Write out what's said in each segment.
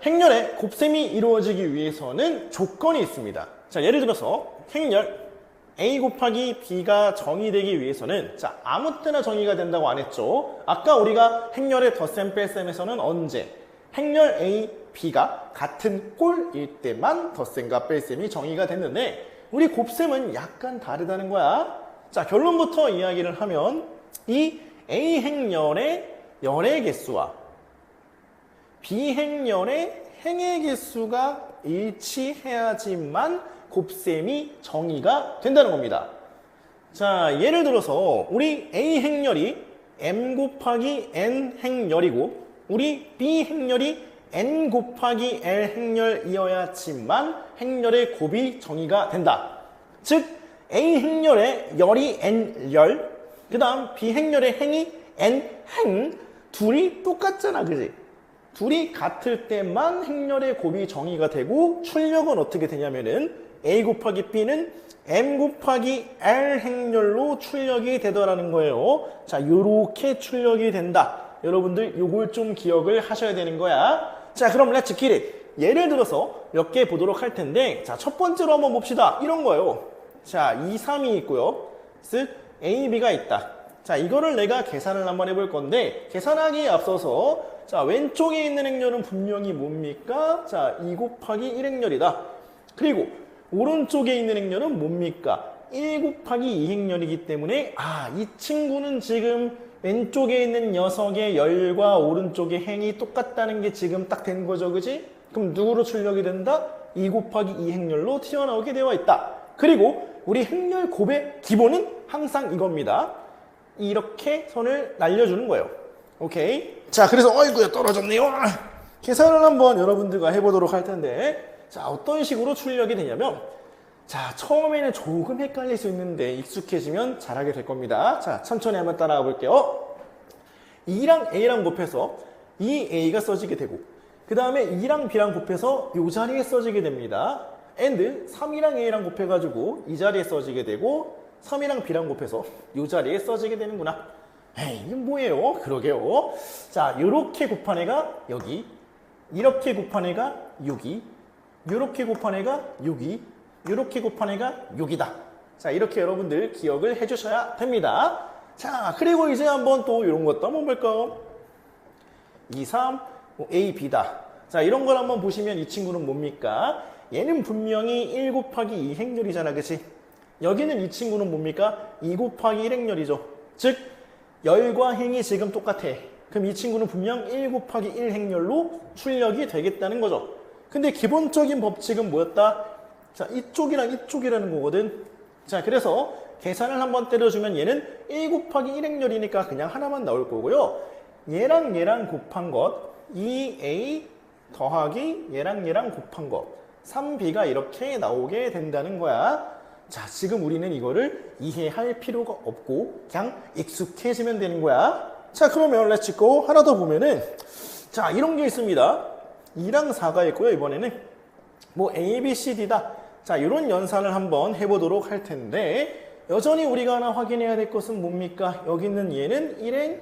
행렬의 곱셈이 이루어지기 위해서는 조건이 있습니다. 자, 예를 들어서 행렬 A 곱하기 B가 정의되기 위해서는 자, 아무 때나 정의가 된다고 안 했죠. 아까 우리가 행렬의 덧셈 뺄셈에서는 언제? 행렬 A, B가 같은 꼴일 때만 덧셈과 뺄셈이 정의가 됐는데 우리 곱셈은 약간 다르다는 거야. 자, 결론부터 이야기를 하면 이 A 행렬의 열의 개수와 B 행렬의 행의 개수가 일치해야지만 곱셈이 정의가 된다는 겁니다. 자, 예를 들어서 우리 A 행렬이 M 곱하기 N 행렬이고 우리 B 행렬이 N 곱하기 L 행렬이어야지만 행렬의 곱이 정의가 된다. 즉 A 행렬의 열이 N 열, 그 다음 B 행렬의 행이 N 행, 둘이 똑같잖아, 그지? 둘이 같을 때만 행렬의 곱이 정의가 되고 출력은 어떻게 되냐면은 A 곱하기 B는 M 곱하기 L 행렬로 출력이 되더라는 거예요. 자, 요렇게 출력이 된다. 여러분들 요걸 좀 기억을 하셔야 되는 거야. 자, 그럼 렛츠 기릿. 예를 들어서 몇 개 보도록 할 텐데 자, 첫 번째로 한번 봅시다. 이런 거예요. 자, 2, 3이 있고요. 즉 A, B가 있다. 자, 이거를 내가 계산을 한번 해볼 건데 계산하기에 앞서서 자, 왼쪽에 있는 행렬은 분명히 뭡니까? 자, 2 곱하기 1 행렬이다. 그리고 오른쪽에 있는 행렬은 뭡니까? 1 곱하기 2 행렬이기 때문에 이 친구는 지금 왼쪽에 있는 녀석의 열과 오른쪽의 행이 똑같다는 게 지금 딱 된 거죠, 그지? 그럼 누구로 출력이 된다? 2 곱하기 2 행렬로 튀어나오게 되어 있다. 그리고 우리 행렬 곱의 기본은 항상 이겁니다. 이렇게 선을 날려주는 거예요. 오케이? 자, 그래서 어이구야 떨어졌네요. 계산을 한번 여러분들과 해보도록 할 텐데 자, 어떤 식으로 출력이 되냐면 자, 처음에는 조금 헷갈릴 수 있는데 익숙해지면 잘하게 될 겁니다. 자, 천천히 한번 따라가 볼게요. 2랑 A랑 곱해서 2A가 써지게 되고 그 다음에 2랑 B랑 곱해서 이 자리에 써지게 됩니다. and 3이랑 A랑 곱해가지고 이 자리에 써지게 되고 3이랑 B랑 곱해서 이 자리에 써지게 되는구나. 에이, 이게 뭐예요? 그러게요. 자, 요렇게 곱한 애가 여기, 이렇게 곱한 애가 여기, 요렇게 곱한 애가 여기, 요렇게 곱한 애가 여기다. 자, 이렇게 여러분들 기억을 해주셔야 됩니다. 자, 그리고 이제 한번 또 이런 것도 한번 볼까요? 2, 3, A, B다. 자, 이런 걸 한번 보시면 이 친구는 뭡니까? 얘는 분명히 1 곱하기 2 행렬이잖아, 그치? 여기는 이 친구는 뭡니까? 2 곱하기 1 행렬이죠. 즉, 열과 행이 지금 똑같아. 그럼 이 친구는 분명 1 곱하기 1 행렬로 출력이 되겠다는 거죠. 근데 기본적인 법칙은 뭐였다? 자, 이쪽이랑 이쪽이라는 거거든. 자, 그래서 계산을 한번 때려주면 얘는 1 곱하기 1 행렬이니까 그냥 하나만 나올 거고요. 얘랑 얘랑 곱한 것 2A 더하기 얘랑 얘랑 곱한 것 3B가 이렇게 나오게 된다는 거야. 자, 지금 우리는 이거를 이해할 필요가 없고 그냥 익숙해지면 되는 거야. 자, 그러면 렛츠 고 하나 더 보면은 자, 이런 게 있습니다. 2랑 4가 있고요. 이번에는 뭐 A, B, C, D다. 자, 이런 연산을 한번 해보도록 할 텐데 여전히 우리가 하나 확인해야 될 것은 뭡니까? 여기 있는 얘는 1행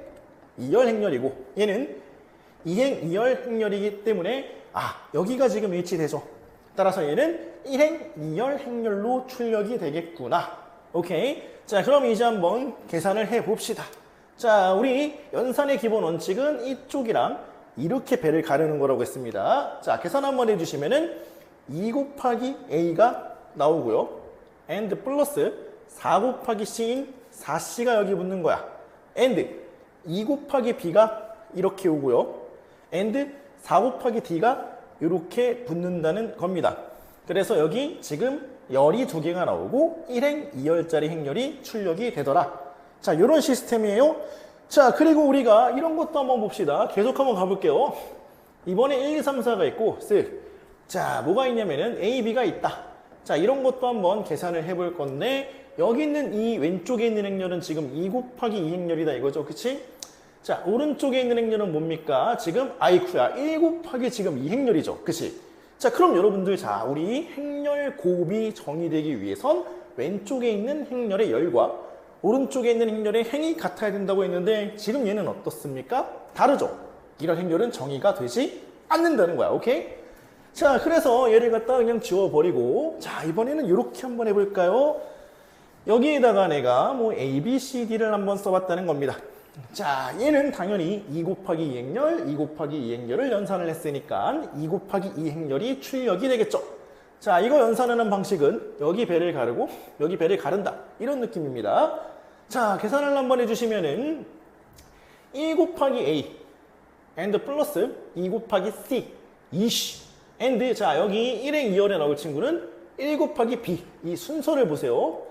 2열 행렬이고 얘는 2행 2열 행렬이기 때문에 여기가 지금 일치되죠. 따라서 얘는 1행 2열 행렬로 출력이 되겠구나. 오케이. 자, 그럼 이제 한번 계산을 해봅시다. 자, 우리 연산의 기본 원칙은 이쪽이랑 이렇게 배를 가르는 거라고 했습니다. 자, 계산 한번 해주시면은 2 곱하기 A가 나오고요. and 플러스 4 곱하기 C인 4C가 여기 붙는 거야. and 2 곱하기 B가 이렇게 오고요. and 4 곱하기 D가 이렇게 붙는다는 겁니다. 그래서 여기 지금 열이 2개가 나오고 1행 2열짜리 행렬이 출력이 되더라. 자, 이런 시스템이에요. 자, 그리고 우리가 이런 것도 한번 봅시다. 계속 한번 가볼게요. 이번에 1, 2, 3, 4가 있고 자, 뭐가 있냐면은 A, B가 있다. 자, 이런 것도 한번 계산을 해볼 건데 여기 있는 이 왼쪽에 있는 행렬은 지금 2 곱하기 2 행렬이다 이거죠. 그치? 자, 오른쪽에 있는 행렬은 뭡니까? 지금 아이쿠야 1 곱하기 지금 2 행렬이죠. 그치? 자, 그럼 여러분들 자, 우리 행렬 곱이 정의되기 위해선 왼쪽에 있는 행렬의 열과 오른쪽에 있는 행렬의 행이 같아야 된다고 했는데 지금 얘는 어떻습니까? 다르죠? 이런 행렬은 정의가 되지 않는다는 거야. 오케이? 자, 그래서 얘를 갖다 그냥 지워버리고, 자, 이번에는 이렇게 한번 해볼까요? 여기에다가 내가 뭐 A, B, C, D를 한번 써봤다는 겁니다. 자, 얘는 당연히 2 곱하기 2행렬, 2 곱하기 2행렬을 연산을 했으니까 2 곱하기 2행렬이 출력이 되겠죠. 자, 이거 연산하는 방식은 여기 배를 가르고 여기 배를 가른다. 이런 느낌입니다. 자, 계산을 한번 해주시면은 1 곱하기 A and 플러스 2 곱하기 C, 이씨 and 자, 여기 1행 2열에 나올 친구는 1 곱하기 B, 이 순서를 보세요.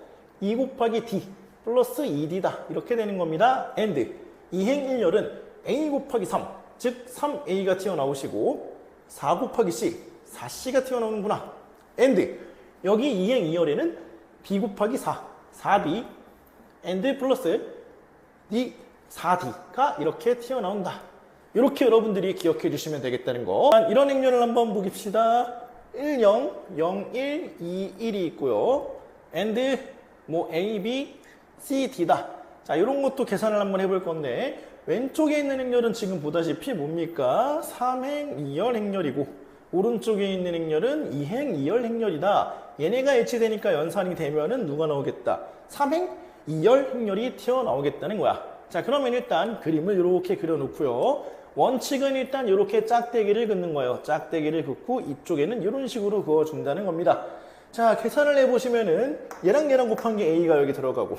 2 곱하기 D 플러스 2D다. 이렇게 되는 겁니다. and 2행 1열은 A 곱하기 3, 즉 3A가 튀어나오시고 4 곱하기 C, 4C가 튀어나오는구나. and 여기 2행 2열에는 B 곱하기 4, 4B and 플러스 D, 4D가 이렇게 튀어나온다. 이렇게 여러분들이 기억해 주시면 되겠다는 거. 이런 행렬을 한번 보깁시다. 1, 0, 0, 1, 2, 1이 있고요. and 뭐 A, B, C, D다. 자, 이런 것도 계산을 한번 해볼 건데 왼쪽에 있는 행렬은 지금 보다시피 뭡니까? 3행 2열 행렬이고 오른쪽에 있는 행렬은 2행 2열 행렬이다. 얘네가 일치되니까 연산이 되면은 누가 나오겠다? 3행 2열 행렬이 튀어나오겠다는 거야. 자, 그러면 일단 그림을 이렇게 그려놓고요. 원칙은 일단 이렇게 짝대기를 긋는 거예요. 짝대기를 긋고 이쪽에는 이런 식으로 그어준다는 겁니다. 자, 계산을 해보시면은 얘랑 얘랑 곱한 게 A가 여기 들어가고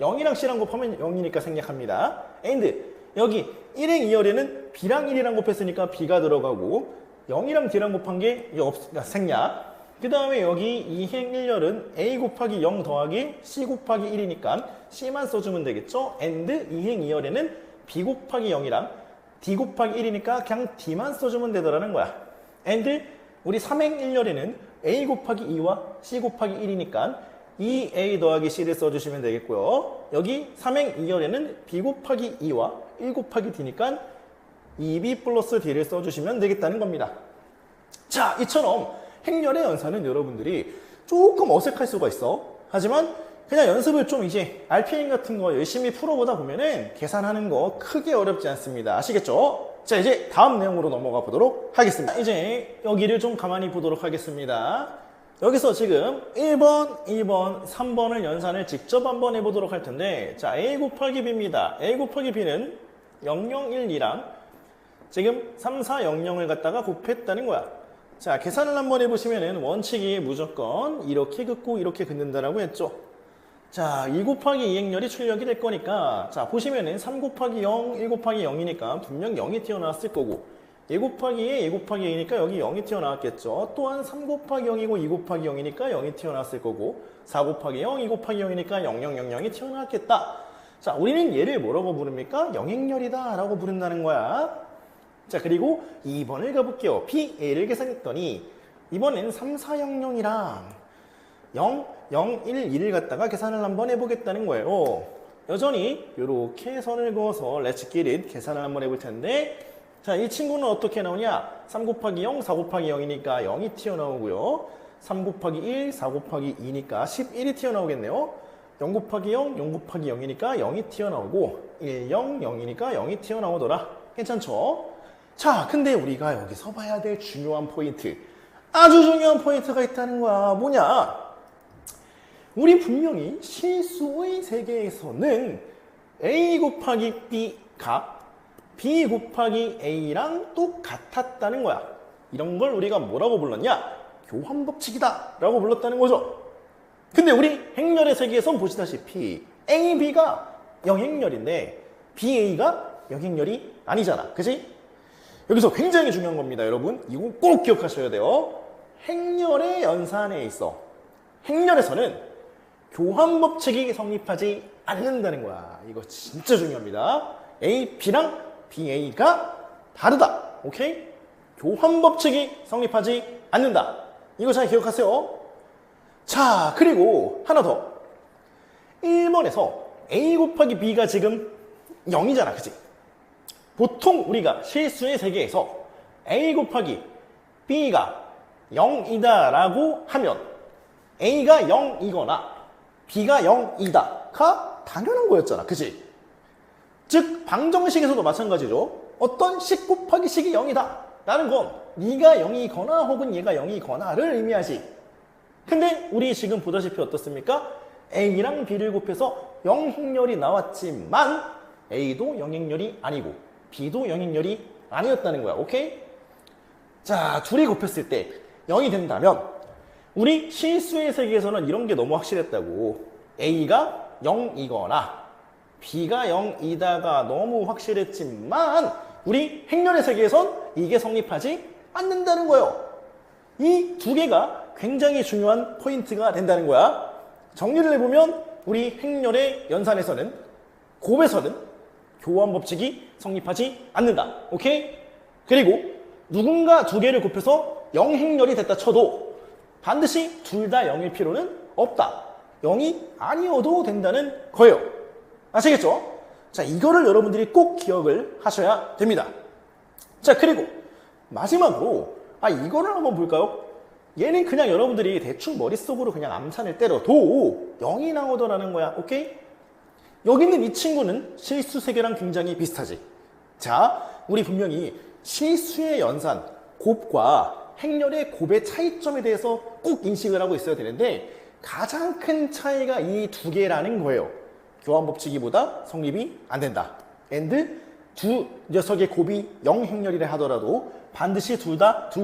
0이랑 C랑 곱하면 0이니까 생략합니다. and 여기 1행 2열에는 B랑 1이랑 곱했으니까 B가 들어가고 0이랑 D랑 곱한 게 생략. 그 다음에 여기 2행 1열은 A 곱하기 0 더하기 C 곱하기 1이니까 C만 써주면 되겠죠. and 2행 2열에는 B 곱하기 0이랑 D 곱하기 1이니까 그냥 D만 써주면 되더라는 거야. and 우리 3행 1열에는 A 곱하기 2와 C 곱하기 1이니까 2A 더하기 C를 써주시면 되겠고요. 여기 3행 2열에는 B 곱하기 2와 1 곱하기 D니까 2B 플러스 D를 써주시면 되겠다는 겁니다. 자, 이처럼 행렬의 연산은 여러분들이 조금 어색할 수가 있어. 하지만 그냥 연습을 좀 이제 RPM 같은 거 열심히 풀어보다 보면은 계산하는 거 크게 어렵지 않습니다. 아시겠죠? 자, 이제 다음 내용으로 넘어가 보도록 하겠습니다. 이제 여기를 좀 가만히 보도록 하겠습니다. 여기서 지금 1번, 2번, 3번을 연산을 직접 한번 해보도록 할 텐데, 자, A 곱하기 B입니다. A 곱하기 B는 0, 0, 1, 2랑 지금 3, 4, 0, 0을 갖다가 곱했다는 거야. 자, 계산을 한번 해보시면은 원칙이 무조건 이렇게 긋고 이렇게 긋는다라고 했죠. 자, 2 곱하기 2행렬이 출력이 될 거니까, 자, 보시면은 3 곱하기 0, 1 곱하기 0이니까 분명 0이 튀어나왔을 거고, 2 곱하기 2, 2 곱하기 2니까 여기 0이 튀어나왔겠죠. 또한 3 곱하기 0이고 2 곱하기 0이니까 0이 튀어나왔을 거고, 4 곱하기 0, 2 곱하기 0이니까 0, 0, 0, 0이 튀어나왔겠다. 자, 우리는 얘를 뭐라고 부릅니까? 영행렬이다 라고 부른다는 거야. 자, 그리고 2번을 가볼게요. PA를 계산했더니 이번엔 3, 4, 0, 0이랑 0, 0, 1, 2를 갖다가 계산을 한번 해보겠다는 거예요. 여전히 이렇게 선을 그어서 Let's get it 계산을 한번 해볼 텐데, 자, 이 친구는 어떻게 나오냐? 3 곱하기 0, 4 곱하기 0이니까 0이 튀어나오고요. 3 곱하기 1, 4 곱하기 2니까 11이 튀어나오겠네요. 0 곱하기 0, 0 곱하기 0이니까 0이 튀어나오고 1, 0, 0이니까 0이 튀어나오더라. 괜찮죠? 자, 근데 우리가 여기서 봐야 될 중요한 포인트, 아주 중요한 포인트가 있다는 거야. 뭐냐? 우리 분명히 실수의 세계에서는 A 곱하기 B가 B 곱하기 A랑 똑같았다는 거야. 이런 걸 우리가 뭐라고 불렀냐? 교환법칙이다 라고 불렀다는 거죠. 근데 우리 행렬의 세계에선 보시다시피 A, B가 영행렬인데 BA가 영행렬이 아니잖아. 그치? 여기서 굉장히 중요한 겁니다, 여러분. 이거 꼭 기억하셔야 돼요. 행렬의 연산에 있어 행렬에서는 교환법칙이 성립하지 않는다는 거야. 이거 진짜 중요합니다. A, B랑 BA가 다르다. 오케이? 교환법칙이 성립하지 않는다. 이거 잘 기억하세요. 자, 그리고 하나 더. 1번에서 A 곱하기 B가 지금 0이잖아. 그치? 보통 우리가 실수의 세계에서 A 곱하기 B가 0이다 라고 하면 A가 0이거나 B가 0이다가 당연한 거였잖아. 그치? 즉 방정식에서도 마찬가지죠. 어떤 식 곱하기 식이 0이다. 라는 건 네가 0이거나 혹은 얘가 0이거나를 의미하지. 근데 우리 지금 보다시피 어떻습니까? A랑 B를 곱해서 0행렬이 나왔지만 A도 0행렬이 아니고 B도 0행렬이 아니었다는 거야. 오케이? 자, 둘이 곱했을 때 0이 된다면 우리 실수의 세계에서는 이런 게 너무 확실했다고. A가 0이거나 B가 0이다가 너무 확실했지만 우리 행렬의 세계에선 이게 성립하지 않는다는 거예요. 이 두 개가 굉장히 중요한 포인트가 된다는 거야. 정리를 해보면 우리 행렬의 연산에서는 곱에서는 교환 법칙이 성립하지 않는다. 오케이? 그리고 누군가 두 개를 곱해서 0행렬이 됐다 쳐도 반드시 둘 다 0일 필요는 없다. 0이 아니어도 된다는 거예요. 아시겠죠? 자, 이거를 여러분들이 꼭 기억을 하셔야 됩니다. 자, 그리고 마지막으로 이거를 한번 볼까요? 얘는 그냥 여러분들이 대충 머릿속으로 그냥 암산을 때려도 0이 나오더라는 거야. 오케이? 여기 있는 이 친구는 실수 세계랑 굉장히 비슷하지. 자, 우리 분명히 실수의 연산, 곱과 행렬의 곱의 차이점에 대해서 꼭 인식을 하고 있어야 되는데 가장 큰 차이가 이 두 개라는 거예요. 교환 법칙이보다 성립이 안 된다. and 두 녀석의 곱이 0행렬이라 하더라도 반드시 둘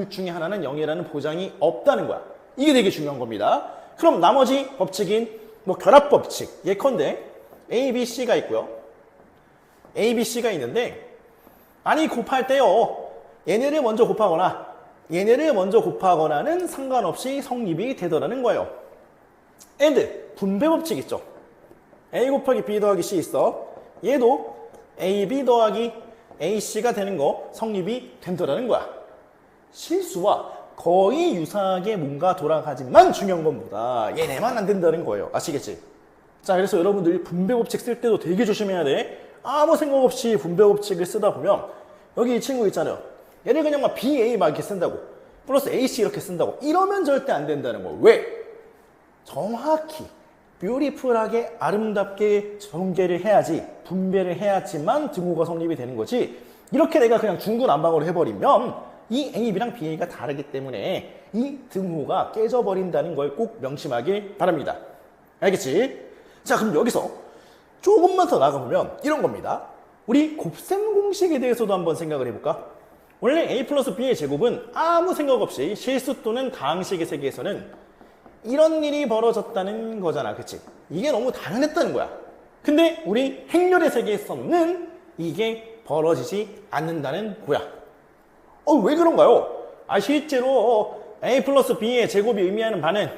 중에 하나는 0이라는 보장이 없다는 거야. 이게 되게 중요한 겁니다. 그럼 나머지 법칙인 결합 법칙, 예컨대 A, B, C가 있고요. A, B, C가 있는데 곱할 때요. 얘네를 먼저 곱하거나는 상관없이 성립이 되더라는 거예요. and 분배 법칙 있죠. A 곱하기 B 더하기 C 있어. 얘도 A, B 더하기 A, C가 되는 거 성립이 된다는 거야. 실수와 거의 유사하게 뭔가 돌아가지만 중요한 건 뭐다. 얘네만 안 된다는 거예요. 아시겠지? 자, 그래서 여러분들이 분배 법칙 쓸 때도 되게 조심해야 돼. 아무 생각 없이 분배 법칙을 쓰다 보면 여기 이 친구 있잖아요. 얘를 그냥 BA 이렇게 쓴다고. 플러스 AC 이렇게 쓴다고. 이러면 절대 안 된다는 거예요. 왜? 정확히 뷰티풀하게 아름답게 전개를 해야지, 분배를 해야지만 등호가 성립이 되는 거지. 이렇게 내가 그냥 중구난방으로 해버리면 이 AB랑 BA가 다르기 때문에 이 등호가 깨져버린다는 걸 꼭 명심하길 바랍니다. 알겠지? 자, 그럼 여기서 조금만 더 나가보면 이런 겁니다. 우리 곱셈 공식에 대해서도 한번 생각을 해볼까? 원래 A 플러스 B의 제곱은 아무 생각 없이 실수 또는 다항식의 세계에서는 이런 일이 벌어졌다는 거잖아. 그치? 이게 너무 당연했다는 거야. 근데 우리 행렬의 세계에서는 이게 벌어지지 않는다는 거야. 왜 그런가요? 실제로 A 플러스 B의 제곱이 의미하는 바는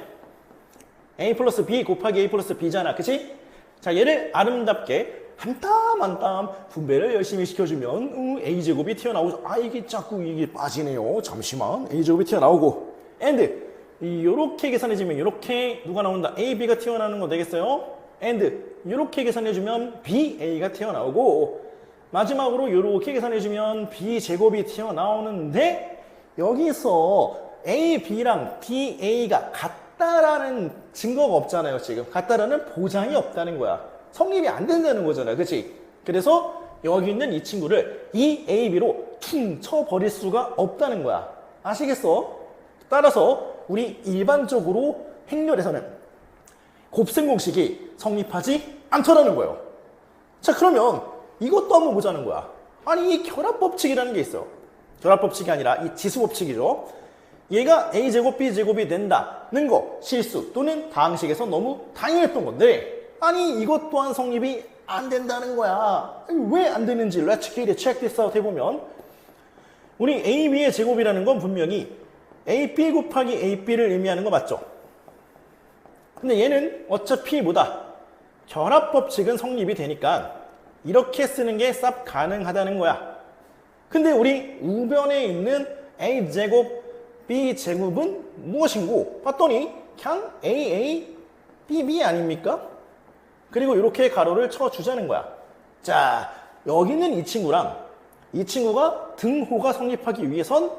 A 플러스 B 곱하기 A 플러스 B잖아. 그치? 자, 얘를 아름답게 한 땀 한 땀 분배를 열심히 시켜주면 A제곱이 튀어나오죠. 이게 자꾸 이게 빠지네요. 잠시만. A제곱이 튀어나오고 and 이렇게 계산해주면 이렇게 누가 나온다? A, B가 튀어나오는 거 되겠어요? and 이렇게 계산해주면 B, A가 튀어나오고 마지막으로 이렇게 계산해주면 B 제곱이 튀어나오는데 여기서 A, B랑 B, A가 같다라는 증거가 없잖아요. 지금 같다라는 보장이 없다는 거야. 성립이 안 된다는 거잖아. 그치? 그래서 여기 있는 이 친구를 이 A, B로 퉁 쳐버릴 수가 없다는 거야. 아시겠어? 따라서 우리 일반적으로 행렬에서는 곱셈 공식이 성립하지 않더라는 거예요. 자, 그러면 이것도 한번 보자는 거야. 이 결합법칙이라는 게 있어요. 결합법칙이 아니라 이 지수법칙이죠. 얘가 A제곱, B제곱이 된다는 거 실수 또는 다항식에서 너무 당연했던 건데 이것 또한 성립이 안 된다는 거야. 왜 안 되는지 Let's get it, check this out 해보면 우리 AB의 제곱이라는 건 분명히 AB 곱하기 AB를 의미하는 거 맞죠? 근데 얘는 어차피 결합법칙은 성립이 되니까 이렇게 쓰는 게 쌉 가능하다는 거야. 근데 우리 우변에 있는 A제곱, B제곱은 무엇인고? 봤더니 그냥 AA, BB 아닙니까? 그리고 이렇게 가로를 쳐주자는 거야. 자, 여기 있는 이 친구랑 이 친구가 등호가 성립하기 위해선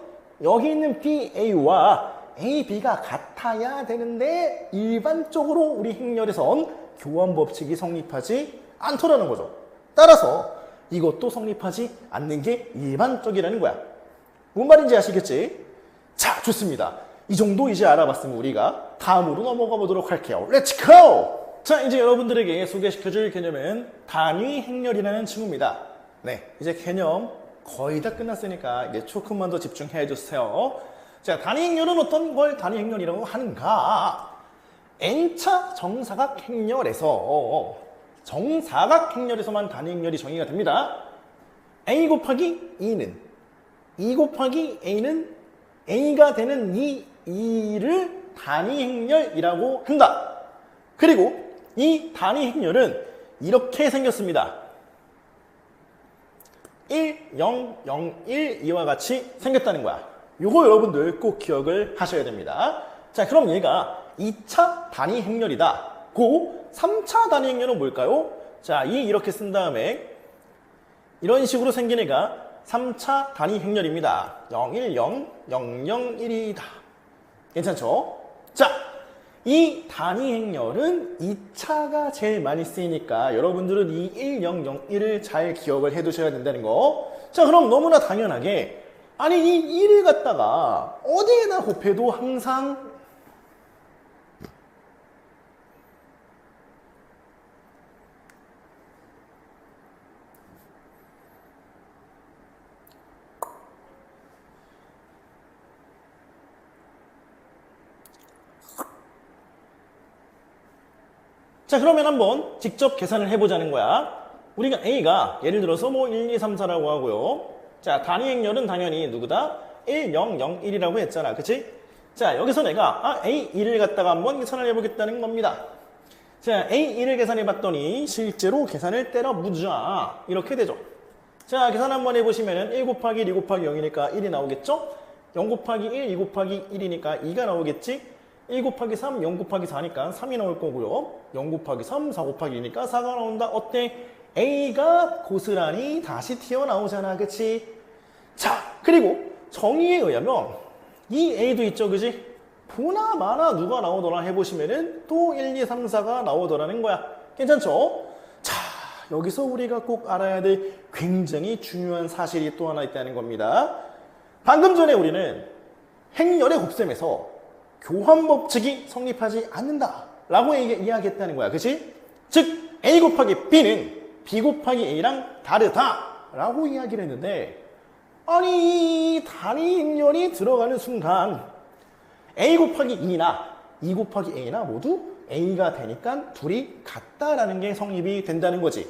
여기 있는 BA와 AB가 같아야 되는데 일반적으로 우리 행렬에선 교환 법칙이 성립하지 않더라는 거죠. 따라서 이것도 성립하지 않는 게 일반적이라는 거야. 뭔 말인지 아시겠지? 자, 좋습니다. 이 정도 이제 알아봤으면 우리가 다음으로 넘어가 보도록 할게요. 렛츠 고! 자, 이제 여러분들에게 소개시켜줄 개념은 단위 행렬이라는 친구입니다. 네, 이제 개념 거의 다 끝났으니까 이제 조금만 더 집중해 주세요. 자, 단위 행렬은 어떤 걸 단위 행렬이라고 하는가? n차 정사각 행렬에서만 단위 행렬이 정의가 됩니다. a 곱하기 2는 2 곱하기 a는 a가 되는 이 2를 단위 행렬이라고 한다. 그리고 이 단위 행렬은 이렇게 생겼습니다. 1, 0, 0, 1, 이와 같이 생겼다는 거야. 요거 여러분들 꼭 기억을 하셔야 됩니다. 자, 그럼 얘가 2차 단위 행렬이다. 고 3차 단위 행렬은 뭘까요? 자, 이렇게 쓴 다음에 이런 식으로 생긴 애가 3차 단위 행렬입니다. 0, 1, 0, 0, 0, 1이다. 괜찮죠? 자, 이 단위 행렬은 2차가 제일 많이 쓰이니까 여러분들은 이 1, 0, 0, 1을 잘 기억을 해 두셔야 된다는 거. 자, 그럼 너무나 당연하게 아니 이 1을 갖다가 어디에다 곱해도 항상 자, 그러면 한번 직접 계산을 해보자는 거야. 우리가 A가 예를 들어서 뭐 1, 2, 3, 4라고 하고요. 자, 단위 행렬은 당연히 누구다? 1, 0, 0, 1이라고 했잖아. 그치? 자, 여기서 내가 A2를 갖다가 한번 계산을 해보겠다는 겁니다. 자, A2를 계산해 봤더니 실제로 계산을 때려 묻자. 이렇게 되죠. 자, 계산 한번 해보시면은 1 곱하기 2 곱하기 0이니까 1이 나오겠죠? 0 곱하기 1, 2 곱하기 1이니까 2가 나오겠지? 1 곱하기 3, 0 곱하기 4니까 3이 나올 거고요. 0 곱하기 3, 4 곱하기 2니까 4가 나온다. 어때? A가 고스란히 다시 튀어나오잖아. 그치? 자, 그리고 정의에 의하면 이 A도 있죠. 그지? 보나 마나 누가 나오더라 해보시면은 또 1, 2, 3, 4가 나오더라는 거야. 괜찮죠? 자, 여기서 우리가 꼭 알아야 될 굉장히 중요한 사실이 또 하나 있다는 겁니다. 방금 전에 우리는 행렬의 곱셈에서 교환법칙이 성립하지 않는다 라고 이야기했다는 거야. 그치? 즉 A 곱하기 B는 B 곱하기 A랑 다르다 라고 이야기를 했는데 아니 단위 행렬이 들어가는 순간 A 곱하기 2나 2 곱하기 A나 모두 A가 되니까 둘이 같다라는 게 성립이 된다는 거지.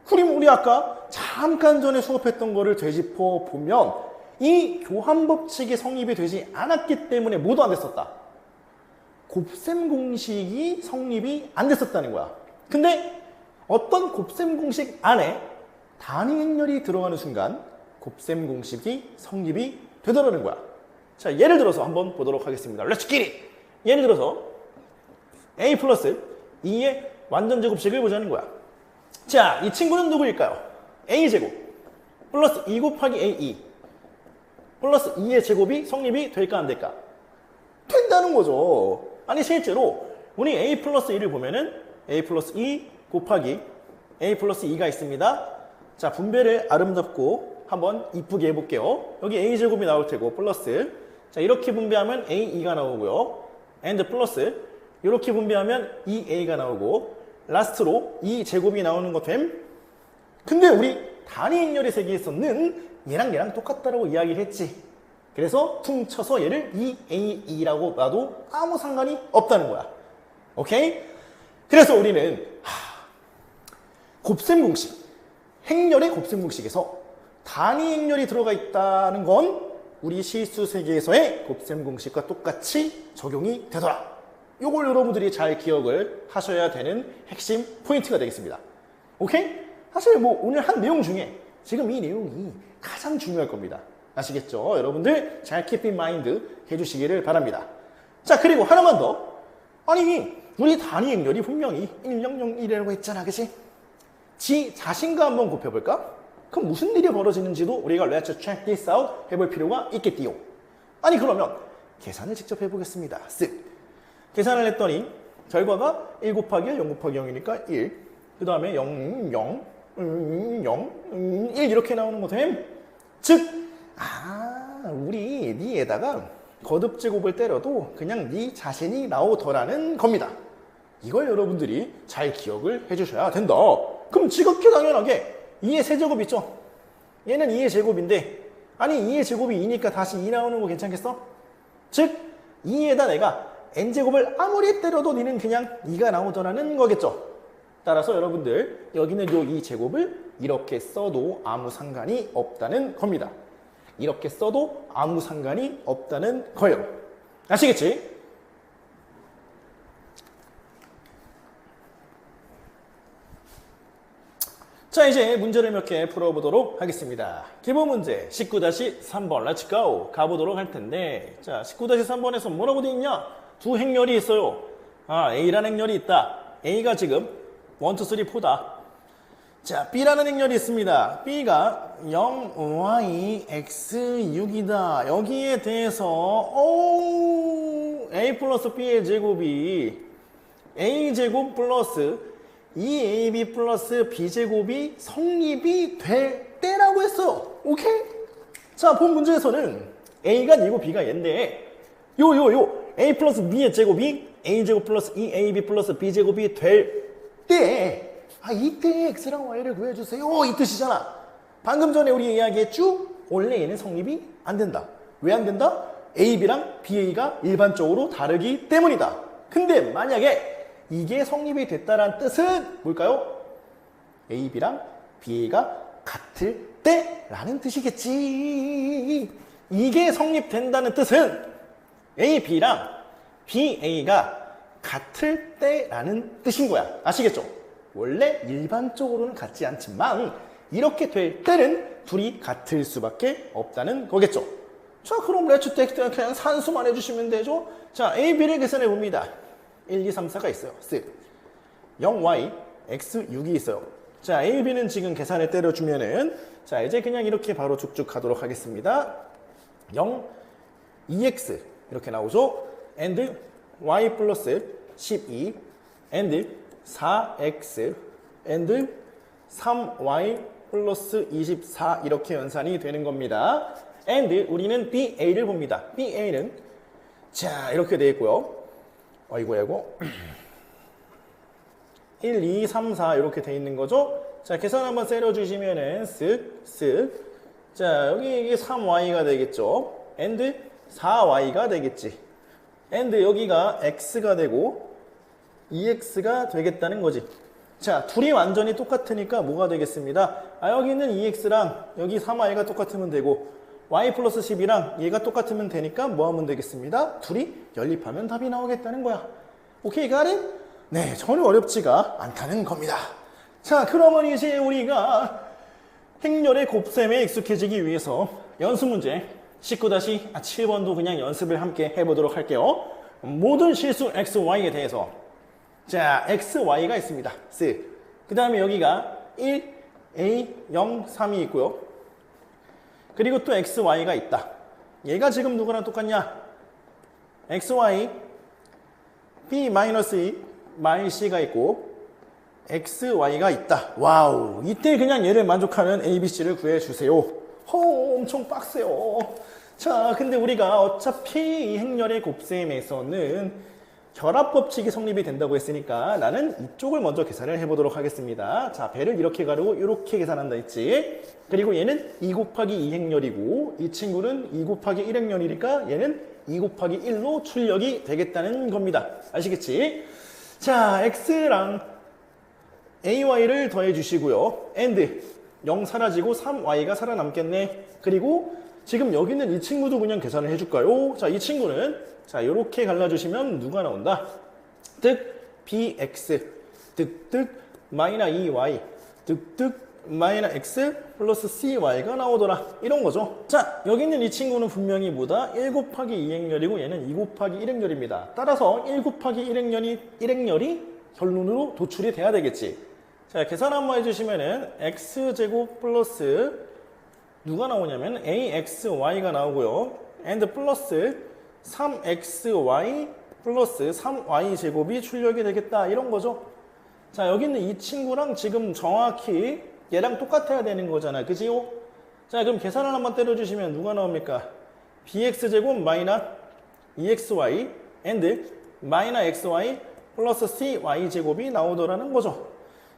그럼 우리 아까 잠깐 전에 수업했던 거를 되짚어 보면 이 교환법칙이 성립이 되지 않았기 때문에 모두 안 됐었다. 곱셈 공식이 성립이 안 됐었다는 거야. 근데 어떤 곱셈 공식 안에 단위 행렬이 들어가는 순간 곱셈 공식이 성립이 되더라는 거야. 자, 예를 들어서 한번 보도록 하겠습니다. 렛츠 기릿! 예를 들어서 A 플러스 2의 완전 제곱식을 보자는 거야. 자, 이 친구는 누구일까요? A제곱 플러스 2 곱하기 A2 플러스 2의 제곱이 성립이 될까 안 될까? 된다는 거죠. 아니 실제로 우리 A 플러스 2를 보면은 A 플러스 2 곱하기 A 플러스 2가 있습니다. 자, 분배를 아름답고 한번 이쁘게 해볼게요. 여기 A제곱이 나올 테고 플러스 자 이렇게 분배하면 A2가 나오고요. and 플러스 이렇게 분배하면 2A가 나오고 라스트로 2제곱이 나오는 거 됨. 근데 우리 단위 행렬의 세계에서는 얘랑 똑같다라고 이야기를 했지. 그래서 퉁쳐서 얘를 2A2라고 놔도 아무 상관이 없다는 거야. 오케이? 그래서 우리는 곱셈 공식, 행렬의 곱셈 공식에서 단위 행렬이 들어가 있다는 건 우리 실수 세계에서의 곱셈 공식과 똑같이 적용이 되더라. 요걸 여러분들이 잘 기억을 하셔야 되는 핵심 포인트가 되겠습니다. 오케이? 사실 뭐 오늘 한 내용 중에 지금 이 내용이 가장 중요할 겁니다. 아시겠죠? 여러분들 잘 keep in mind 해주시기를 바랍니다. 자, 그리고 하나만 더. 아니, 우리 단위 행렬이 분명히 1001이라고 했잖아. 그치? 지 자신과 한번 곱해볼까? 그럼 무슨 일이 벌어지는지도 우리가 let's check this out 해볼 필요가 있겠디요. 아니, 그러면 계산을 직접 해보겠습니다. 쓱. 계산을 했더니 결과가 1 곱하기 1, 0 곱하기 0이니까 1. 그 다음에 0, 0, 0, 1 이렇게 나오는 거 됨. 즉, 우리 니에다가 거듭제곱을 때려도 그냥 니 자신이 나오더라는 겁니다. 이걸 여러분들이 잘 기억을 해주셔야 된다. 그럼 지극히 당연하게 2의 세제곱 있죠? 얘는 2의 제곱인데 아니 2의 제곱이 2니까 다시 2 나오는 거 괜찮겠어? 즉 2에다 내가 n제곱을 아무리 때려도 니는 그냥 2가 나오더라는 거겠죠? 따라서 여러분들 여기는 요 2제곱을 이렇게 써도 아무 상관이 없다는 겁니다. 이렇게 써도 아무 상관이 없다는 거예요. 아시겠지? 자, 이제 문제를 몇 개 풀어보도록 하겠습니다. 기본 문제 19-3번 Let's go 가보도록 할 텐데, 자 19-3번에서 뭐라고 되어 있냐? 두 행렬이 있어요. A라는 행렬이 있다. A가 지금 1, 2, 3, 4다. 자, B라는 행렬이 있습니다. B가 0y x 6이다. 여기에 대해서 A 플러스 B의 제곱이 A제곱 플러스 2AB 플러스 B제곱이 성립이 될 때라고 했어요. 오케이? 자, 본 문제에서는 A가 얘고 B가 얘인데 요 A 플러스 B의 제곱이 A제곱 플러스 2AB 플러스 B제곱이 될 때, 이때 X랑 Y를 구해주세요 이 뜻이잖아. 방금 전에 우리 이야기했죠? 원래 얘는 성립이 안 된다. 왜 안 된다? AB랑 BA가 일반적으로 다르기 때문이다. 근데 만약에 이게 성립이 됐다는 뜻은 뭘까요? AB랑 BA가 같을 때라는 뜻이겠지. 이게 성립된다는 뜻은 AB랑 BA가 같을 때라는 뜻인 거야. 아시겠죠? 원래 일반적으로는 같지 않지만 이렇게 될 때는 둘이 같을 수밖에 없다는 거겠죠. 자, 그럼 렛츠 텍스트 그냥 산수만 해주시면 되죠. 자, AB를 계산해 봅니다. 1, 2, 3, 4가 있어요. 0y, x, 6이 있어요. 자, A, B는 지금 계산을 때려주면은, 자, 이제 그냥 이렇게 바로 쭉쭉 가도록 하겠습니다. 0, 2x 이렇게 나오죠. and y 플러스 12 and 4x and 3y 플러스 24 이렇게 연산이 되는 겁니다. and 우리는 BA를 봅니다. BA는 자, 이렇게 되어 있고요. 아이고 1, 2, 3, 4 이렇게 돼 있는 거죠. 자, 계산 한번 때려주시면은 쓱쓱 자, 여기 이게 3y가 되겠죠. and 4y가 되겠지. and 여기가 x가 되고 2x가 되겠다는 거지. 자, 둘이 완전히 똑같으니까 뭐가 되겠습니다. 여기 있는 2x랑 여기 3y가 똑같으면 되고 y 플러스 10이랑 얘가 똑같으면 되니까 뭐 하면 되겠습니다? 둘이 연립하면 답이 나오겠다는 거야. 오케이, 가린? 네, 전혀 어렵지가 않다는 겁니다. 자, 그러면 이제 우리가 행렬의 곱셈에 익숙해지기 위해서 연습 문제 19-7번도 그냥 연습을 함께 해보도록 할게요. 모든 실수 x, y에 대해서 자, x, y가 있습니다. 그 다음에 여기가 1, a, 0, 3이 있고요. 그리고 또 x, y가 있다. 얘가 지금 누구랑 똑같냐? x, y, b-e, -c가 있고 x, y가 있다. 와우, 이때 그냥 얘를 만족하는 a, b, c를 구해주세요. 엄청 빡세요. 자, 근데 우리가 어차피 이 행렬의 곱셈에서는 결합법칙이 성립이 된다고 했으니까 나는 이쪽을 먼저 계산을 해보도록 하겠습니다. 자, 배를 이렇게 가르고 이렇게 계산한다 했지. 그리고 얘는 2 곱하기 2 행렬이고 이 친구는 2 곱하기 1 행렬이니까 얘는 2 곱하기 1로 출력이 되겠다는 겁니다. 아시겠지? 자, x랑 ay를 더해 주시고요. and 0 사라지고 3y가 살아남겠네. 그리고 지금 여기 있는 이 친구도 그냥 계산을 해줄까요? 자, 이 친구는 자, 이렇게 갈라주시면 누가 나온다? 득 bx 득득 마이너 2y 득득 마이너 x 플러스 cy가 나오더라. 이런 거죠. 자, 여기 있는 이 친구는 분명히 뭐다? 1 곱하기 2행렬이고 얘는 2 곱하기 1행렬입니다. 따라서 1 곱하기 1행렬이 결론으로 도출이 돼야 되겠지. 자, 계산 한번 해주시면은 x제곱 플러스 누가 나오냐면 axy가 나오고요. and 플러스 3xy 플러스 3y 제곱이 출력이 되겠다. 이런 거죠. 자, 여기 있는 이 친구랑 지금 정확히 얘랑 똑같아야 되는 거잖아. 그지요? 자, 그럼 계산을 한번 때려주시면 누가 나옵니까? bx제곱 마이너스 2xy and 마이너스 xy 플러스 cy제곱이 나오더라는 거죠.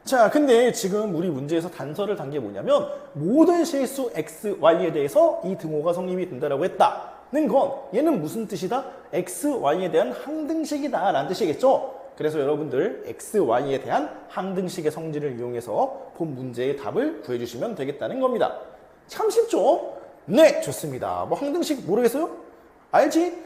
자, 근데 지금 우리 문제에서 단서를 단 게 뭐냐면 모든 실수 xy에 대해서 이 등호가 성립이 된다라고 했다는 건 얘는 무슨 뜻이다? xy에 대한 항등식이다 라는 뜻이겠죠? 그래서 여러분들 xy에 대한 항등식의 성질을 이용해서 본 문제의 답을 구해주시면 되겠다는 겁니다. 참 쉽죠? 네, 좋습니다. 뭐 항등식 모르겠어요? 알지?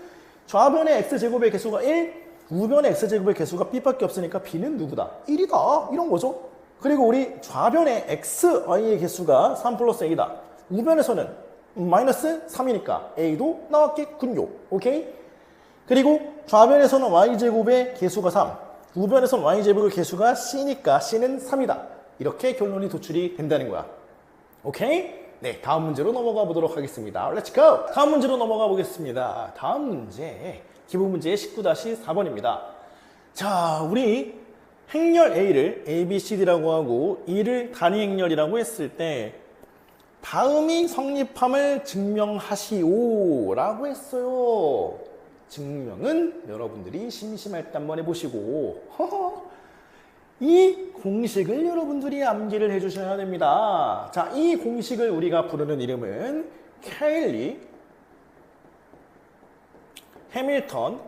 좌변의 x제곱의 개수가 1, 우변의 x제곱의 개수가 b밖에 없으니까 b는 누구다? 1이다. 이런 거죠. 그리고 우리 좌변의 xy의 개수가 3 플러스 a다. 우변에서는 마이너스 3이니까 a도 나왔겠군요. 오케이? 그리고 좌변에서는 y제곱의 개수가 3, 우변에서는 y제곱의 개수가 c니까 c는 3이다. 이렇게 결론이 도출이 된다는 거야. 오케이? 네, 다음 문제로 넘어가 보도록 하겠습니다. Let's go! 다음 문제로 넘어가 보겠습니다. 다음 문제, 기본 문제 19-4번입니다. 자, 우리 행렬 A를 A, B, C, D라고 하고 E를 단위 행렬이라고 했을 때 다음이 성립함을 증명하시오 라고 했어요. 증명은 여러분들이 심심할 때 한번 해보시고 이 공식을 여러분들이 암기를 해주셔야 됩니다. 자, 이 공식을 우리가 부르는 이름은 케일리 해밀턴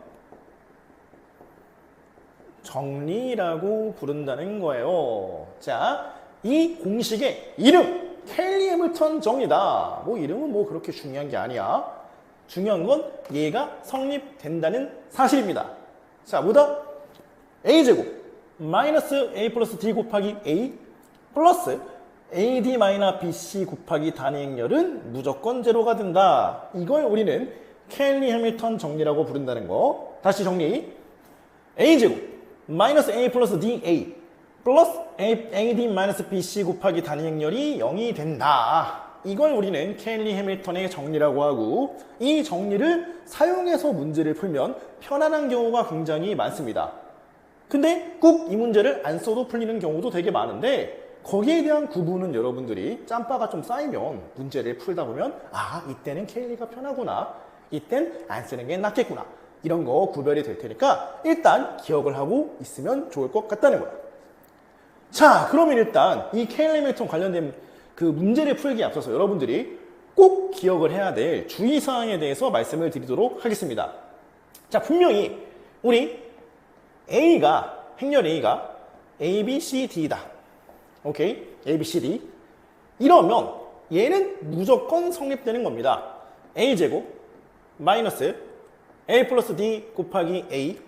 정리라고 부른다는 거예요. 자, 이 공식의 이름 케일리 해밀턴 정리다. 뭐 이름은 뭐 그렇게 중요한 게 아니야. 중요한 건 얘가 성립된다는 사실입니다. 자, 뭐다? a제곱 마이너스 a 플러스 d 곱하기 a 플러스 ad 마이너스 bc 곱하기 단위 행렬은 무조건 제로가 된다. 이걸 우리는 케일리 해밀턴 정리라고 부른다는 거. 다시 정리. a제곱 마이너스 a 플러스 da 플러스 ad 마이너스 bc 곱하기 단위 행렬이 0이 된다. 이걸 우리는 케일리 해밀턴의 정리라고 하고 이 정리를 사용해서 문제를 풀면 편안한 경우가 굉장히 많습니다. 근데 꼭 이 문제를 안 써도 풀리는 경우도 되게 많은데 거기에 대한 구분은 여러분들이 짬바가 좀 쌓이면 문제를 풀다 보면 아, 이때는 케일리가 편하구나. 이땐 안 쓰는 게 낫겠구나. 이런 거 구별이 될 테니까 일단 기억을 하고 있으면 좋을 것 같다는 거야. 자, 그러면 일단 이 케일리 해밀턴 관련된 그 문제를 풀기에 앞서서 여러분들이 꼭 기억을 해야 될 주의사항에 대해서 말씀을 드리도록 하겠습니다. 자, 분명히 우리 A가, 행렬 A가 A, B, C, D다. 오케이? A, B, C, D. 이러면 얘는 무조건 성립되는 겁니다. A제곱 마이너스 A 플러스 D 곱하기 A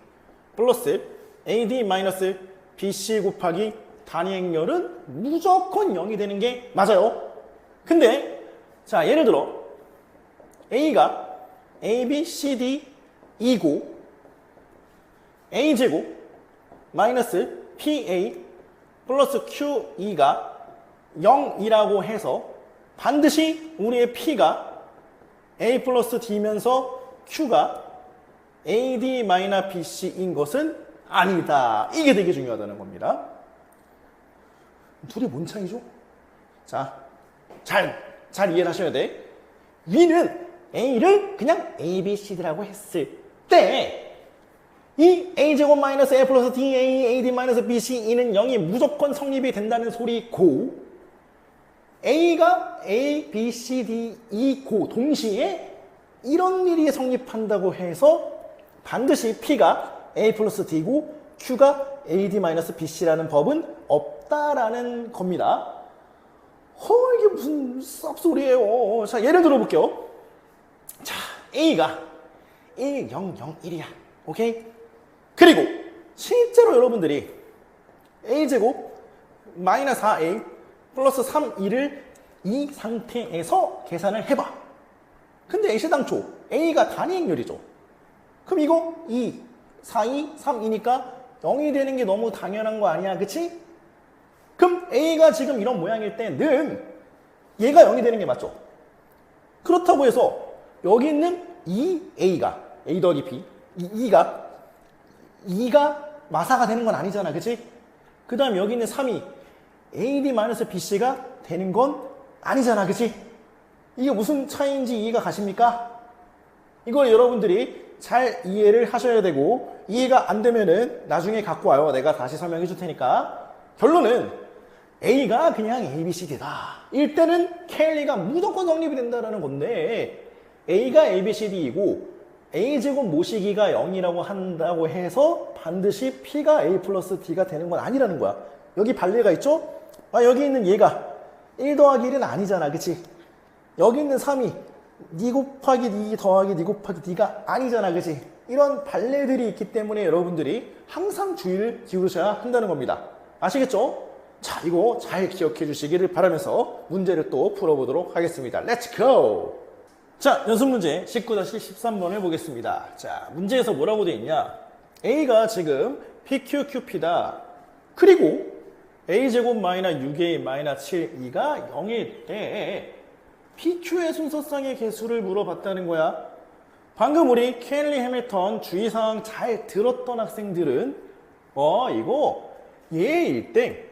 플러스 AD 마이너스 BC 곱하기 단위 행렬은 무조건 0이 되는 게 맞아요. 근데 자, 예를 들어 A가 A, B, C, D 이고 A제곱 마이너스 PA 플러스 QE가 0이라고 해서 반드시 우리의 P가 A 플러스 D면서 Q가 AD 마이너스 BC인 것은 아니다. 이게 되게 중요하다는 겁니다. 둘이 뭔 차이죠? 자, 잘 이해를 하셔야 돼. 위는 A를 그냥 A, B, C라고 했을 때 이 A제곱 마이너스 A 플러스 DA, AD 마이너스 BC는 0이 무조건 성립이 된다는 소리고 A가 A, B, C, D, E고 동시에 이런 일이 성립한다고 해서 반드시 P가 A 플러스 D고 Q가 AD 마이너스 BC라는 법은 없다라는 겁니다. 이게 무슨 쌉소리예요. 자, 예를 들어 볼게요. 자, A가 1, 0, 0, 1이야. 오케이? 그리고 실제로 여러분들이 A제곱 마이너스 4A 플러스 3E를 이 상태에서 계산을 해봐. 근데 애시당초 A가 단위 행렬이죠. 그럼 이거 2, 4, 2, 3이니까 0이 되는 게 너무 당연한 거 아니야, 그치? 그럼 A가 지금 이런 모양일 때는 얘가 0이 되는 게 맞죠? 그렇다고 해서 여기 있는 2A가 A 더하기 B, 2가 마사가 되는 건 아니잖아, 그치? 그 다음 여기 있는 3이 AD-BC가 되는 건 아니잖아, 그치? 이게 무슨 차이인지 이해가 가십니까? 이걸 여러분들이 잘 이해를 하셔야 되고, 이해가 안 되면은 나중에 갖고 와요. 내가 다시 설명해 줄 테니까. 결론은 A가 그냥 ABCD다. 이때는 K가 무조건 성립이 된다는 건데, A가 ABCD이고 A제곱 모시기가 0이라고 한다고 해서 반드시 P가 A 플러스 D가 되는 건 아니라는 거야. 여기 발레가 있죠? 여기 있는 얘가 1 더하기 1은 아니잖아. 그치? 여기 있는 3이 니 곱하기 니 더하기 니 곱하기 D가 아니잖아. 그치? 이런 발레들이 있기 때문에 여러분들이 항상 주의를 기울이셔야 한다는 겁니다. 아시겠죠? 자, 이거 잘 기억해 주시기를 바라면서 문제를 또 풀어보도록 하겠습니다. 렛츠 고! 자, 연습 문제 19-13번을 보겠습니다. 자, 문제에서 뭐라고 되어 있냐? A가 지금 PQQP다. 그리고 A제곱 마이너 6A 마이너 7E가 0일 때 PQ의 순서상의 개수를 물어봤다는 거야. 방금 우리 켈리 해밀턴 주의사항 잘 들었던 학생들은 이거 얘일 때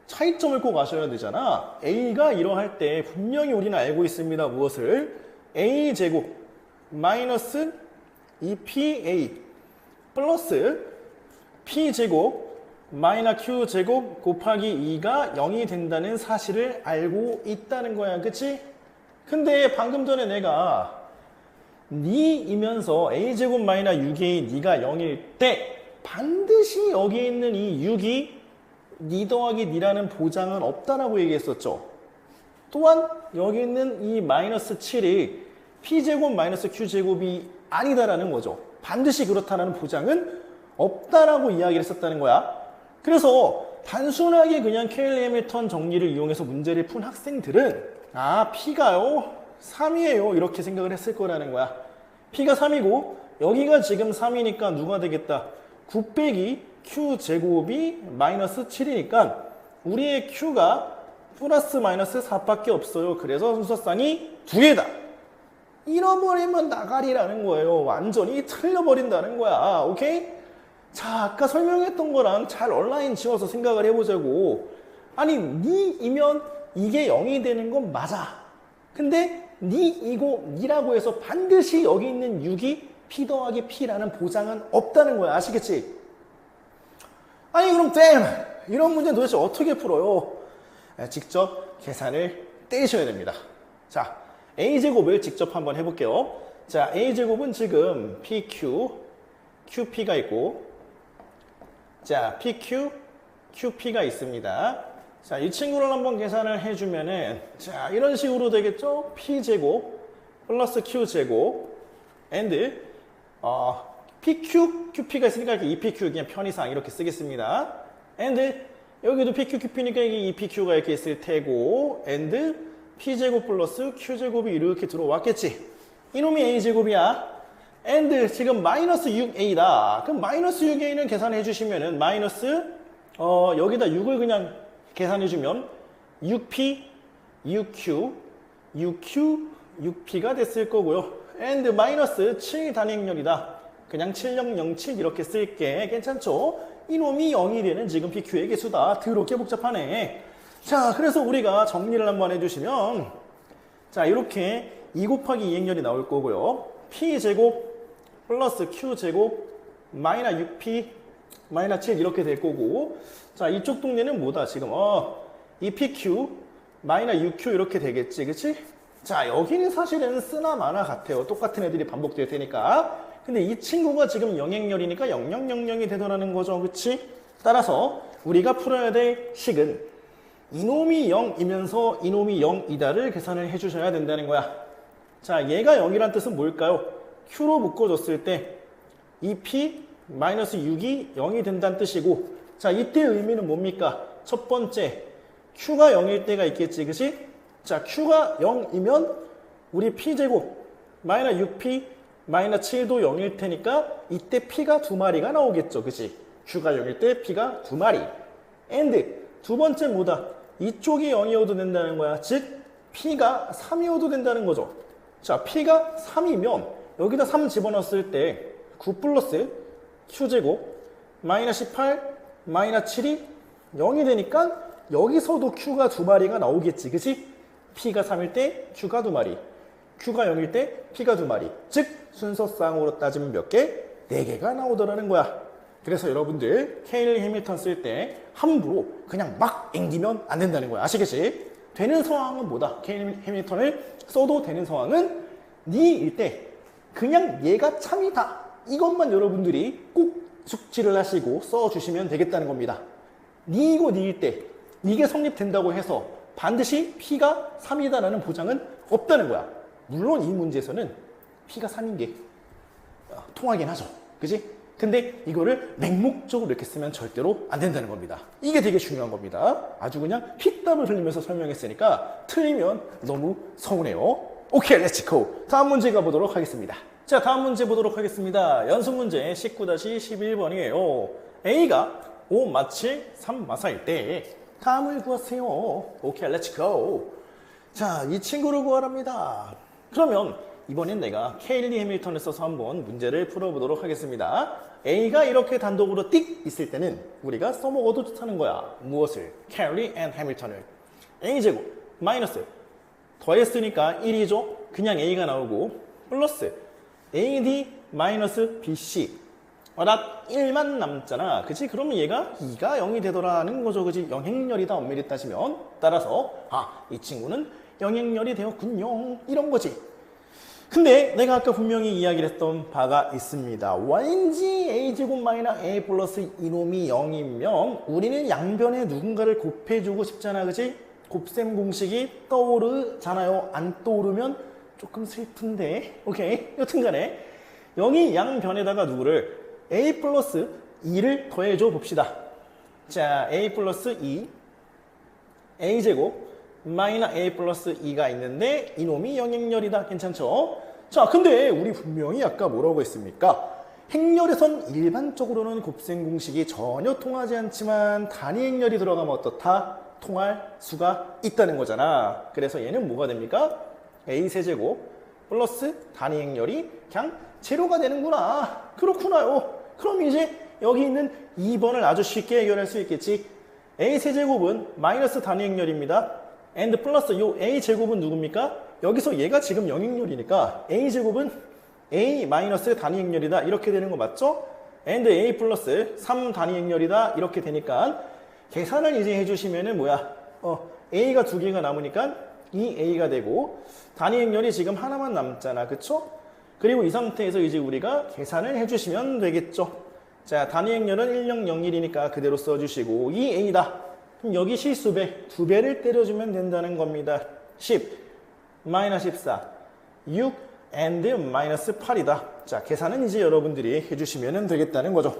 차이점을 꼭 아셔야 되잖아. A가 이러할 때 분명히 우리는 알고 있습니다. 무엇을? A제곱 마이너스 2PA 플러스 P제곱 마이너 Q제곱 곱하기 2가 0이 된다는 사실을 알고 있다는 거야. 그치? 근데 방금 전에 내가 니이면서 A제곱 마이너 6A 니가 0일 때 반드시 여기 있는 이 6이 니 더하기 니라는 보장은 없다라고 얘기했었죠. 또한 여기 있는 이 마이너스 7이 P제곱 마이너스 Q제곱이 아니다라는 거죠. 반드시 그렇다는 보장은 없다라고 이야기를 했었다는 거야. 그래서 단순하게 그냥 케일리 해밀턴 정리를 이용해서 문제를 푼 학생들은 P가요 3이에요 이렇게 생각을 했을 거라는 거야. P가 3이고 여기가 지금 3이니까 누가 되겠다? 9 빼기 Q제곱이 마이너스 7이니까 우리의 Q가 플러스 마이너스 4밖에 없어요. 그래서 순서쌍이 2개다. 잃어버리면 나가리라는 거예요. 완전히 틀려버린다는 거야. 오케이? 자, 아까 설명했던 거랑 잘 온라인 지워서 생각을 해보자고. 아니, 니이면 이게 0이 되는 건 맞아. 근데 니이고 니라고 해서 반드시 여기 있는 6이 P 더하기 P라는 보장은 없다는 거야. 아시겠지? 아니, 그럼 이런 문제는 도대체 어떻게 풀어요? 직접 계산을 떼셔야 됩니다. 자, A제곱을 직접 한번 해볼게요. 자, A제곱은 지금 PQ, QP가 있고, 자, PQ, QP가 있습니다. 자, 이 친구를 한번 계산을 해주면은, 자, 이런 식으로 되겠죠? P제곱 플러스 Q제곱, and, PQ, QP가 있으니까 이렇게 EPQ 그냥 편의상 이렇게 쓰겠습니다. and, 여기도 PQ, QP니까 이게 EPQ가 이렇게 있을 테고, and P제곱 플러스 Q제곱이 이렇게 들어왔겠지. 이놈이 A제곱이야. and 지금 마이너스 6A다. 그럼 마이너스 6A는 계산해 주시면은 마이너스, 여기다 6을 그냥 계산해주면 6P, 6Q, 6Q, 6P가 됐을 거고요. and 마이너스 7 단행렬이다. 그냥 7007 이렇게 쓸게. 괜찮죠? 이놈이 0이 되는 지금 PQ의 개수다. 더럽게 복잡하네. 자, 그래서 우리가 정리를 한번 해주시면, 자, 이렇게 2 곱하기 2행렬이 나올 거고요. P제곱 플러스 Q제곱 마이너 6P 마이너 7 이렇게 될 거고, 자, 이쪽 동네는 뭐다 지금? 이 PQ 마이너 6Q 이렇게 되겠지, 그치? 자, 여기는 사실은 쓰나 마나 같아요. 똑같은 애들이 반복될 테니까. 근데 이 친구가 지금 영행렬이니까 0000이 되더라는 거죠, 그치? 따라서 우리가 풀어야 될 식은 이놈이 0이면서 이놈이 0이다를 계산을 해주셔야 된다는 거야. 자, 얘가 0이란 뜻은 뭘까요? Q로 묶어줬을 때 이 P 마이너스 6이 0이 된다는 뜻이고, 자, 이때 의미는 뭡니까? 첫 번째, Q가 0일 때가 있겠지, 그치? 자, Q가 0이면 우리 P제곱 마이너 6P 마이너 7도 0일 테니까 이때 P가 2마리가 나오겠죠, 그치? Q가 0일 때 P가 2마리. and 두 번째 뭐다? 이쪽이 0이어도 된다는 거야. 즉 P가 3이어도 된다는 거죠. 자, P가 3이면 여기다 3 집어넣었을 때 9 플러스 Q제곱 마이너 18 마이너 7이 0이 되니까 여기서도 Q가 2마리가 나오겠지, 그치? P가 3일 때 Q가 2마리, Q가 0일 때 P가 2마리. 즉 순서상으로 따지면 몇 개? 4개가 나오더라는 거야. 그래서 여러분들 케일리 해밀턴 쓸 때 함부로 그냥 막 앵기면 안 된다는 거야. 아시겠지? 되는 상황은 뭐다? 케일리 해밀턴을 써도 되는 상황은 니일 때 그냥 얘가 참이다. 이것만 여러분들이 꼭 숙지를 하시고 써주시면 되겠다는 겁니다. 니이고 니일 때 이게 성립된다고 해서 반드시 P가 3이다라는 보장은 없다는 거야. 물론 이 문제에서는 P가 3인 게 통하긴 하죠. 그지? 근데 이거를 맹목적으로 이렇게 쓰면 절대로 안 된다는 겁니다. 이게 되게 중요한 겁니다. 아주 그냥 피땀을 흘리면서 설명했으니까 틀리면 너무 서운해요. 오케이, 렛츠 고! 다음 문제 가보도록 하겠습니다. 자, 다음 문제 보도록 하겠습니다. 연습 문제 19-11번이에요. A가 5, 마7, 3, 마4일 때 다음을 구하세요. 오케이, 렛츠 고! 자, 이 친구를 구하랍니다. 그러면 이번엔 내가 케일리 해밀턴을 써서 한번 문제를 풀어보도록 하겠습니다. A가 이렇게 단독으로 띡 있을 때는 우리가 써먹어도 좋다는 거야. 무엇을? 케일리 앤 해밀턴을. A제곱 마이너스 더했으니까 1이죠. 그냥 A가 나오고 플러스 AD 마이너스 BC 나 1만 남잖아. 그치? 그러면 얘가 2가 0이 되더라는 거죠. 그치? 영행열이다 엄밀히 따지면. 따라서 이 친구는 영행열이 되었군요. 이런 거지. 근데 내가 아까 분명히 이야기를 했던 바가 있습니다. 왠지 A제곱 마이너스 A 플러스 이놈이 0이면 우리는 양변에 누군가를 곱해주고 싶잖아. 그치? 곱셈 공식이 떠오르잖아요. 안 떠오르면 조금 슬픈데. 오케이? 여튼간에 0이 양변에다가 누구를 A 플러스 2를 더해줘 봅시다. 자, A 플러스 2 A제곱 마이너스 A 플러스 2가 있는데 이놈이 영행열이다. 괜찮죠? 자, 근데 우리 분명히 아까 뭐라고 했습니까? 행렬에선 일반적으로는 곱셈 공식이 전혀 통하지 않지만 단위 행렬이 들어가면 어떻다? 통할 수가 있다는 거잖아. 그래서 얘는 뭐가 됩니까? A 세제곱 플러스 단위 행렬이 그냥 제로가 되는구나. 그렇구나요. 그럼 이제 여기 있는 2번을 아주 쉽게 해결할 수 있겠지. A 세제곱은 마이너스 단위 행렬입니다. and 플러스 요 A 제곱은 누굽니까? 여기서 얘가 지금 영행렬이니까 A 제곱은 A 마이너스 단위 행렬이다. 이렇게 되는 거 맞죠? and A 플러스 3 단위 행렬이다. 이렇게 되니까 계산을 이제 해주시면은 뭐야? A가 2개가 남으니까 2A가 되고 단위 행렬이 지금 하나만 남잖아. 그쵸? 그리고 이 상태에서 이제 우리가 계산을 해주시면 되겠죠. 자, 단위 행렬은 1001이니까 그대로 써주시고 2A다. 그럼 여기 실수배 2배를 때려주면 된다는 겁니다. 10, 마이너스 14, 6, and 마이너스 8이다. 자, 계산은 이제 여러분들이 해주시면 되겠다는 거죠.